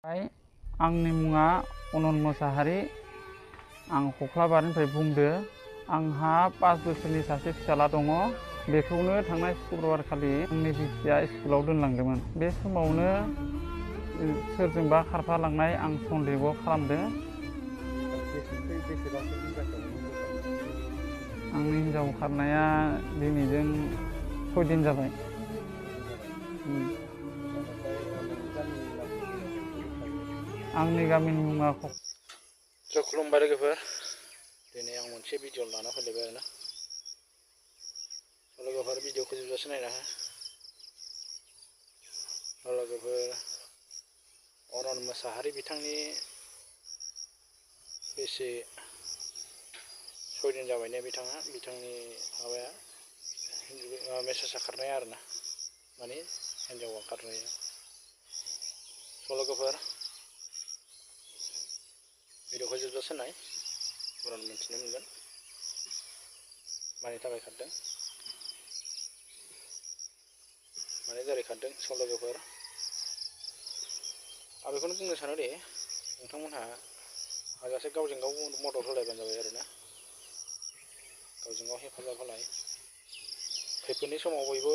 आंनि मुङा अनन मोसाहारि। आं खख्लाबारिनिफ्राय बुंदो। आंहा 5 बोसोरनि सासे फिसाला दङ। बेखौनो थांनाय शुक्रबारखालि आंनि बिसिया स्कुलाव दोनलांदोंमोन। बे समावनो सोरजोंबा खारफालांनाय आं सन्देह खालामदों। आंनि हिनजाव खारनाया दिनैजों 6 दिन जाबाय। आंनि गामिनि मुङा खुलुमबाय लोगोफोर। दिनै आं मोनसे भिडिअ लाना फैलायबाय आरोना। लोगोफोर भिडिअखौ जोबजासे नायना हो। लोगोफोर अनन मोसाहारि बिथांनि बेसे 6 दिन जाबायनो बिथांनि माबाया मेसेजआ खारनाया आरोना, माने हिनजावा खारनाया। लोगोफोर भिडिअखौ जोबजासे नाय, उनाव मिथिनो मोनगोन मानि थाखाय खारदों, माने जेरै खारदों। लोगोफोर आं बेखौनो बुंनो सानोदि नोंथांमोनहा हाजासे गावजों गाव मदद होलायबानो जाबाय आरोना। गावजों गाव हेफाजाब होलाय। खैफोदनि समाव बयबो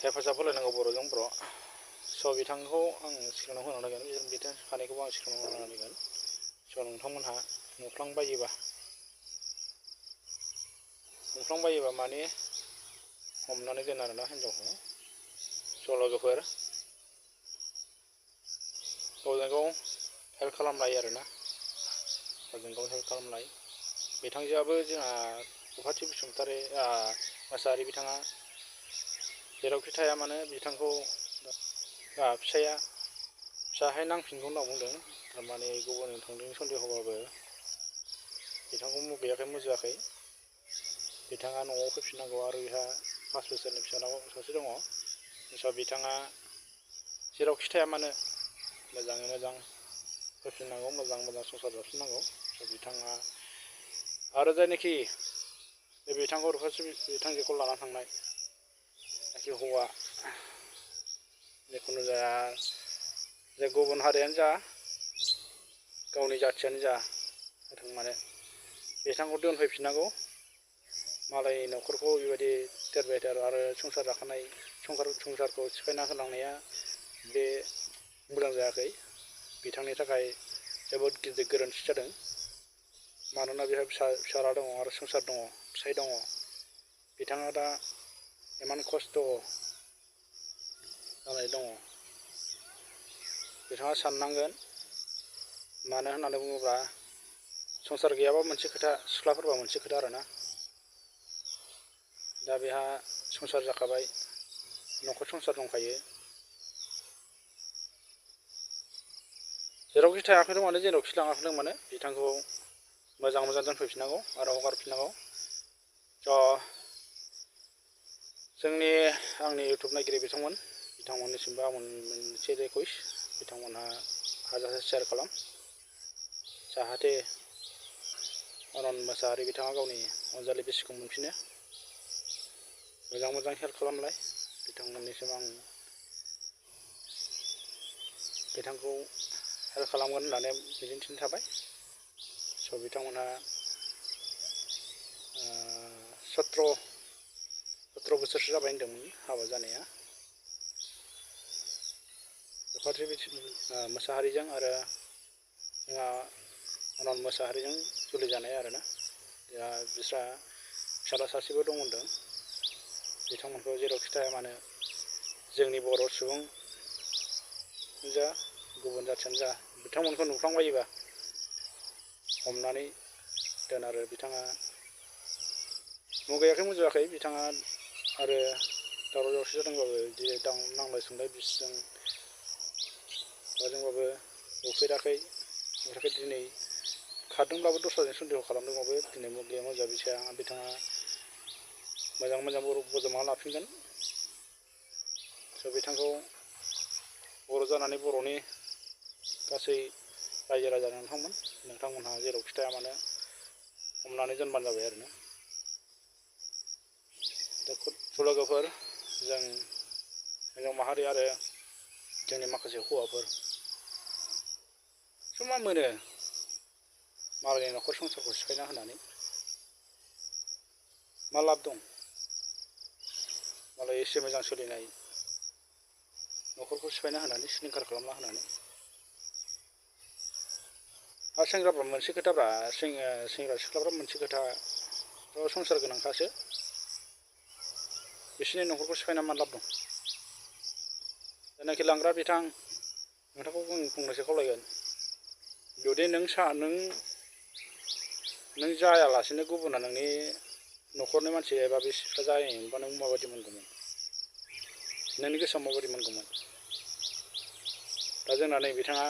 हेफाजाब होलायनांगौ बर'जों बर'। बिथांखौ आं सिगाङाव होनो नांगोन, बिथां सानैखौबो आं सिगाङाव होनो नांगोन। नोंथांमोनहा नुफ्लांबायोबा माने हमनानै दोन आरोना हिनजावखौ। लोगोफोर गावजों गाव हेल्प खालामलायो आरोना, गावजों गाव हेल्प खालामलाय। बिथांजोआबो जोंहा रुफाथि बसुमतारी मोसाहारि बिथाङा जेरावखि थाया मानो बिथांखौ फिसाहाय नांफिनगौ होनना बुंदों। थारमाने गुबुनजों थांदों सन्देहबाबो बिथांखौ मुगैयाखै, मुजुवाखै। बिथाङा न'आव फैफिननांगौ आरो बेहा 5 बोसोरनि फिसाज्ला सासे दङ। बिथाङा जेरावखि थाया मानो मोजाङै मोजां फैफिननांगौ, मोजां संसार जाफिननांगौ। बिथाङा आरो जायनाखि बिथांखौ रुफाथि बिथांजोखौ लाना थांनाय जायखि हौवा, जिखुनु जाया जे गुबुन हारियानो जा गावनि जाथियानो जा माने बिथांखौ दोनफैफिननांगौ। मालायनि न'खरखौ बेबायदि देरबाय आरो संसार जाखानाय संसारखौ सिफायना होलांनाया बे मोजां जायाखै। बिथांनि थाखाय जोबोद गिदिर गोरोन्थि जादों। मानोना बेहा फिसाला दङ आरो संसार दङ, फिसाय दङ। बिथाङा दा इमान खस्थ' जानाय दङ। बिथाङा साननांगोन। मानो होननानै बुङोब्ला संसार गैयाबा मोनसे खोथा, सिख्लाफोरबा मोनसे खोथा आरोना। दा बेहा संसार जाखाबाय, न'खर संसार दंखायो। जेरावखि थायाखै मानो, जेरावखि लाङाखै मानो बिथांखौ मोजां दोनफैफिननांगौ आरो हगारफिननांगौ। आंनि इउटुब नायगिरि बिथांमोननिसिमबो आं मोनसे रिकुवेस्ट, बिथांमोनहा हाजासे शेयार खालाम, जाहाथे अनन मोसाहारि बिथाङा गावनि अनजालि बिसिखौ मोनफिनो। मोजां हेल्प खालामलाय। बिथांमोननिसिम आं बिथांखौ हेल्प खालामगोन होननानै मिजिंथिनाय थाबाय। बिथांमोनहा 17 बोसोरसो जाबाय होनदोंमोन हाबा जानाया। रुफाथि मोसाहारिजों आरो जोंहा अनन मोसाहारिजों जुलि जानाय आरोना। दा बिस्रा फिसाला सासेबो दं होनदों। बिथांमोनखौ जेरावखि थाया मानो जोंनि बर' सुबुं जा गुबुन जाथियानो जा बिथांमोनखौ नुफ्लांबायोबा हमनानै दोन आरो। बिथाङा मुगैयाखै, मुजुवाखै। बिथाङा आरो दावराव दावसि जादोंबाबो बिदि नांलाय सोंलाय बिसिजों माजोंबाबो नुफेराखै। दिनै खारदोंब्लाबो दस्राजों सन्देह खालामदोंबाबो दिनै मुगैया मुजुवा बिथाङा मोजां बजबना लाफिनगोन। बिथांखौ बर' जानानै बर'नि गासै रायजो राजा नोंथांमोनहा जेरावखि थाया मानो हमनानै दोनबानो जाबाय आरोना। लोगोफोर जों हिनजाव माहारि आरो जोंनि माखासे हौवाफोर मा मोनो मालायनि न'खर संसारखौ सिफायना होनानै मा लाब दं मालाय एसे मोजां सोलिनाय न'खरखौ सिफायना होनानै सिलिंखार खालामना होनानै आरो सेंग्राफ्रा मोनसे खोथाब्रा सेंग्रा सिख्लाफ्रा मोनसे खोथा संसार गोनांखासो बिसोरनि न'खरखौ सिफायना मा लाब दं जायनाखि लांग्रा बिथां नोंथांखौ फंनैसो खावलायगोन जुदि नों जायालासेनो गुबुना नोंनि न'खरनि मानसि एबा बे सिख्ला जायोमोनबा नों माबायदि मोनगौमोन नोंनि गोसोआव माबायदि मोनगौमोन दा जोंना नै बिथाङा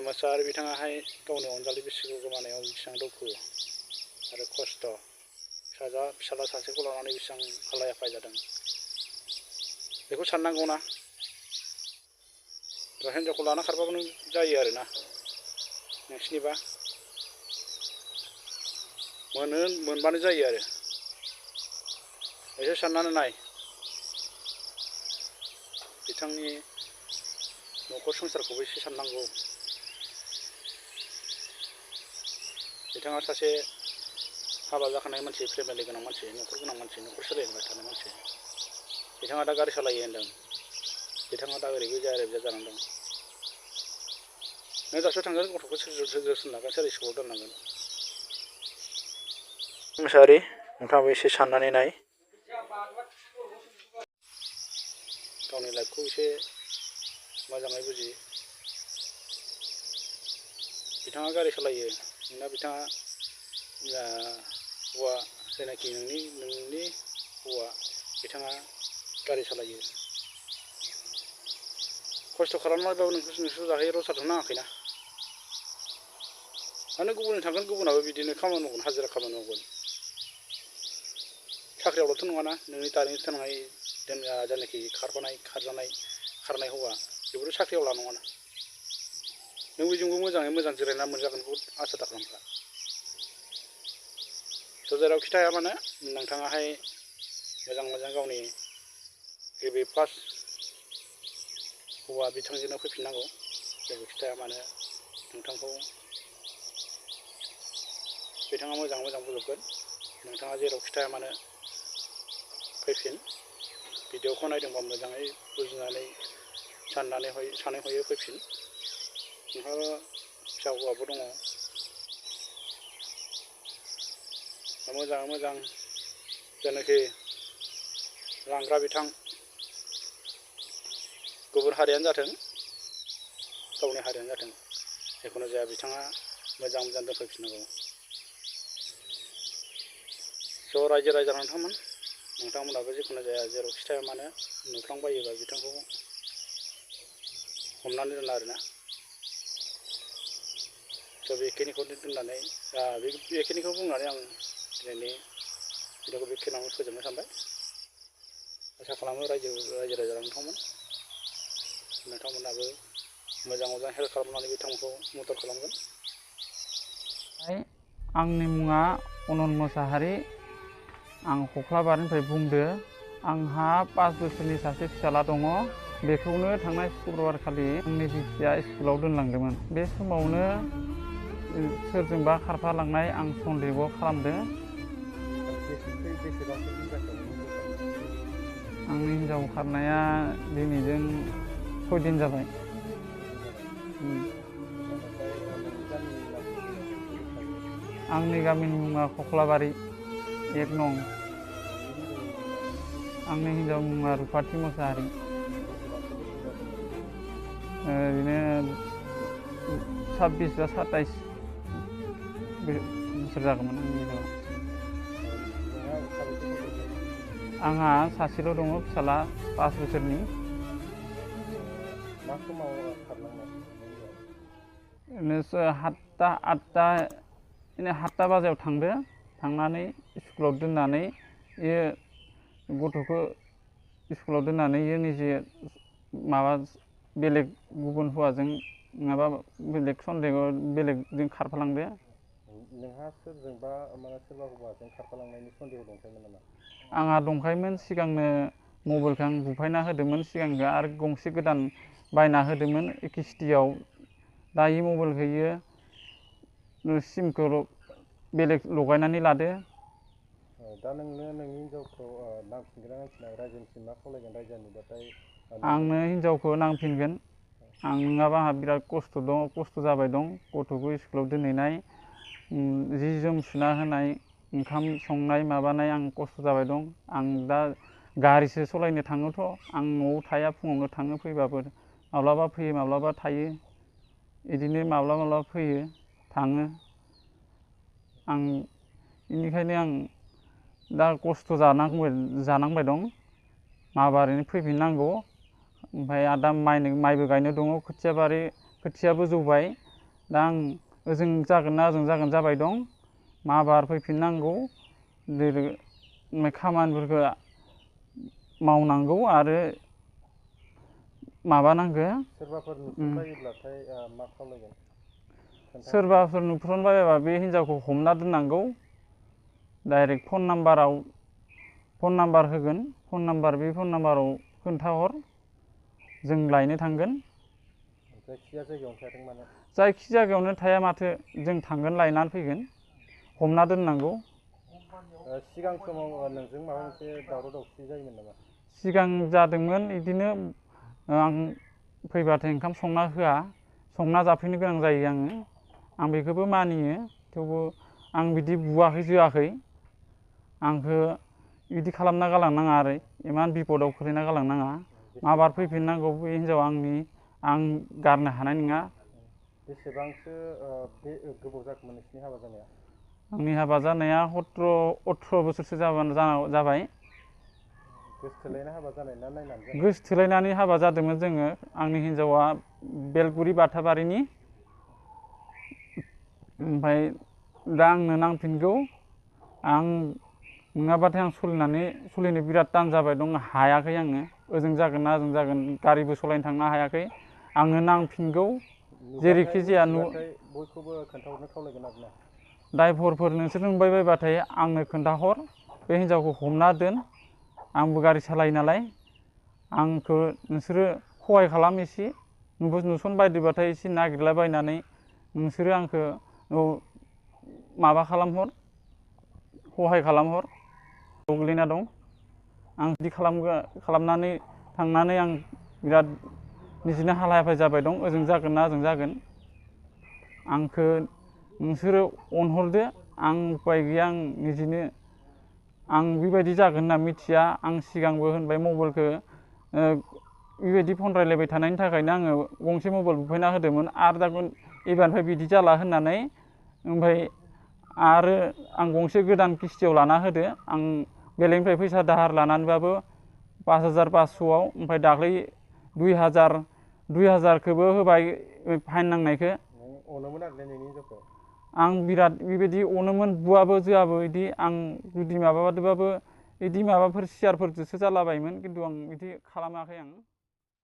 मोसाहारि बिथाङाहाय गावनि अनजालि बिसिखौ गोमानायाव बेसेबां दुखु आरो खस्थ' फिसाला सासेखौ लानानै बेसेबां हालाय हाफाय जादों बेखौ साननांगौना दा हिनजावखौ लाना खारबाबो नों जायो आरोना नोंसिनिबा मोनबानो जायो आरो एसे साननानै नाय बिथांनि न'खर संसारखौबो एसे साननांगौ बिथाङा सासे हाबा जाखानाय मानसि फेमिलि गोनां मानसि न'खर गोनां मानसि न'खर सोलिबाय थानाय मानसि बिथाङा दा गारि सालायो होनदों बिथाङा दा ओरैबो जाया ओरैबो जानानै दं नों दासो थांगोन गथ'खौ सोर जोथोन लागोन सोर स्कुलाव दोनलांगोन मोसाहारि नोंथाङाबो एसे साननानै नाय गावनि लाइफखौ एसे मोजाङै बुजि बिथाङा गारि सालायो नोंना बिथाङा हौवा जायनाखि नोंनि हौवा बिथाङा गारि सालायो खस्थ' खालामनानैबाबो नोंसोर जाहोयो रसाथ' नाङाखैना माने गुबुननि थांगोन गुबुनाबो बिदिनो खामानि मावगोन हाजिरा खामानि मावगोन साख्रियावल'थ' नङाना नोंनि दानि थानाय जायनाखि खारनाय हौवा बेबोथ' साख्रियावला नङाना नों बेजोंबो मोजाङै मोजां जिरायना मोनजागोनखौ आसा दा खालामखा स' जेरावखि थाया मानो नोंथाङाहाय मोजां गावनि गिबि फार्स्ट हौवा बिथांजोंनो फैफिननांगौ जेरावखि थाया मानो नोंथांखौ बिथाङा मोजां बोजबगोन नोंथाङा जेरावखि थाया मानो फैफिन भिडिअखौ नायदोंबा मोजाङै बुजिनानै सानै हयै फैफिन नोंहा फिसा हौवाबो दङ मोजां जायनाखि लांग्रा बिथां गुबुन हारियानो जाथों गावनि हारियानो जाथों जिखुनु जाया बिथाङा मोजां दोनफैफिननांगौ ज' रायजो राजा नोंथांमोनाबो जिखुनु जाया जेरावखि थाया मानो नुफ्लांबायोबा बिथांखौ हमनानै दोन आरोना स' बेखिनिखौ दोननानै बेखिनिखौ बुंनानै आं दिनैनि भिडिअखौ बेखिनियावनो फोजोबनो सानबाय आसा खालामो रायजो राजा नोंथांमोनाबो मोजां हेल्प खालामनानै बिथांमोनखौ मदद खालामगोन आंनि मुङा अनन मोसाहारि आं खख्लाबारिनिफ्राय बुंदो आंहा 5 बोसोरनि सासे फिसाला दङ बेखौनो थांनाय शुक्रबारखालि आंनि बिसिया स्कुलाव दोनलांदोंमोन बे समावनो सोरजोंबा खारफालांनाय आं सन्देह खालामदों आंनि हिनजाव खारनाया दिनैजों 6 दिन जाबाय आंनि गामिनि मुङा खख्लाबारि 1 नं आंनि हिनजावनि मुङा रुफाथि मोसाहारि ओरैनो 26 बा 27 बोसोर जागौमोन आंनि हिनजावा आंहा सासेल' दङ फिसाला 5 बोसोरनि मा समाव खारलांनाय ओरैनो 7 बाजियाव थांनानै स्कुलाव दोननानै गथ'खौ स्कुलाव दोननानै निजे माबा बेलेग गुबुन हौवाजों नङाबा बेलेग बेलेगजों खारफालांदो नोंहा सोरजोंबा सोरबा हौवाजों खारफालांनायनि सन्देह दंखायोमोन नामा? आंहा दंखायोमोन सिगांनो मबाइलखौ आं बुफायना होदोंमोन सिगांखौ आरो गंसे गोदान बायना होदोंमोन किस्तियाव। दायो मबाइलखौ इयो सिमखौ बेलेग लगायनानै लादो। दा नोंनो नोंनि हिनजावखौ नांफिनगोन ना नांफिना रायजोनिसिम मा खावलायगोन रायजोआ नुबाथाय? आंनो हिनजावखौ नांफिनगोन। आं नङाबा आंहा बिराद खस्थ' जाबाय दं गथ'खौ स्कुलाव दोनहैनाय, जि जोम सुना होनाय, ओंखाम संनाय माबानाय आं खस्थ' जाबाय दं। आं दा गारिसो सालायनो थाङोथ', आं न'आव थाया, फुङावनो थाङो फैबाबो माब्लाबा फैयो माब्लाबा थायो, बिदिनो माब्लाबा फैयो थाङो। आं बेनिखायनो आं दा खस्थ' जानांबाय दं। माबारैनो फैफिननांगौ। ओमफ्राय आरो दा माइबो गायनो दङ, खोथियाबो जौबाय। दा आं ओजों जागोन ना ओजों जागोन जाबाय दं। माबार फैफिननांगौ, खामानिफोरखौ मावनांगौ आरो माबानांगौ। सोरबाफोर नुसनबायोब्लाथाय मा खावलायगोन? सोरबाफोर नुफ्रांबायबा बे हिनजावखौ हमना दोननांगौ। डाइरेक्ट फन नाम्बार होगोन, बे फन नाम्बाराव खोन्थाहर, जों लायनो थांगोन। जायखिजाया जायगायावनो थाथों मानो? जायखि जायगायावनो थाया माथो, जों थांगोन लायनानै फैगोन। हमना दोननांगौ। सिगां समाव नोंजों माबा मोनसे दावराव दावसि जायोमोन नामा? सिगां जादोंमोन बिदिनो। आं फैबाथाय ओंखाम संना होआ, संना जाफैनो गोनां जायो आङो। आं बेखौबो मानियो, थेवबो आं बिदि बुवाखै जोआखै। आंखौ बिदि खालामना गालांनाङा आरो इमान बिपदआव खोलैना गालांनाङा। माबार फैफिननांगौ बे हिनजावा आंनि, आं गारनो हानाय नङा। बेसेबांसो गोबाव जाखोमोन नोंसिनि हाबा जानाया? आंनि हाबा जानाया 18 बोसोरसो जाबाय। गोसथोलायना हाबा जानाय ना नायनानै जानाय? गोसथोलायनानै हाबा जादोंमोन जोङो। आंनि हिनजावा बेलगुरि बाथाबारिनि। ओमफ्राय दा आंनो नांफिनगौ। आं नङाबाथाय आं सोलिनो बिराद थान जाबाय दं, हायाखै आङो। ओजों जागोन ना ओजों जागोन, गारिबो सालायनो थांनो हायाखै। आंनो नांफिनगौ जेरैखि जाया। बयखौबो खोन्थाहरनो खावलायगोन आरोना। ड्राइभरफोर नोंसोर नुबाय बायबाथाय आंनो खोन्थाहर, बे हिनजावखौ हमना दोन। आंबो गारि सालायो नालाय, आंखौ नोंसोरो सहाय खालाम एसे। नुसनबायदोंबाथाय एसे नागिरलाबायनानै नोंसोरो आंखौ माबा खालामहर, सहाय खालामहर। गोग्लैना दं। आं बिदि खालामनानै थांनानै आं बिराद निजेनो हालाय हाफाय जाबाय दं। ओजों जागोन ना ओजों जागोन। आंखौ नोंसोरो अनहरदो। आं उफाय गैया, आं निजेनो आं बेबायदि जागोन होनना मिथिया। आं सिगांबो होनबाय मबाइलखौ बेबायदि फन रायलायबाय थानायनि थाखायनो आङो गंसे मबाइल बुफायना होदोंमोन। आरो दा एबारनिफ्राय बिदि जाला होननानै ओमफ्राय आरो आं गंसे गोदान किस्तियाव लाना होदो। आं बेलेगनिफ्राय फैसा दाहार लानानैबाबो 5,000 500आव, ओमफ्राय दाख्लै 2,000खौबो होबाय फाइन नांनायखौ। नों अनोमोन आरो नोंनि हिनजावखौ? आं बिराद बेबायदि अनोमोन, बुवाबो जोआबो बिदि। आं जुदि माबाबादोंबाबो बिदि माबाफोर सियारफोरजोंसो जालाबायोमोन, खिन्थु आं बिदि खालामाखै आं।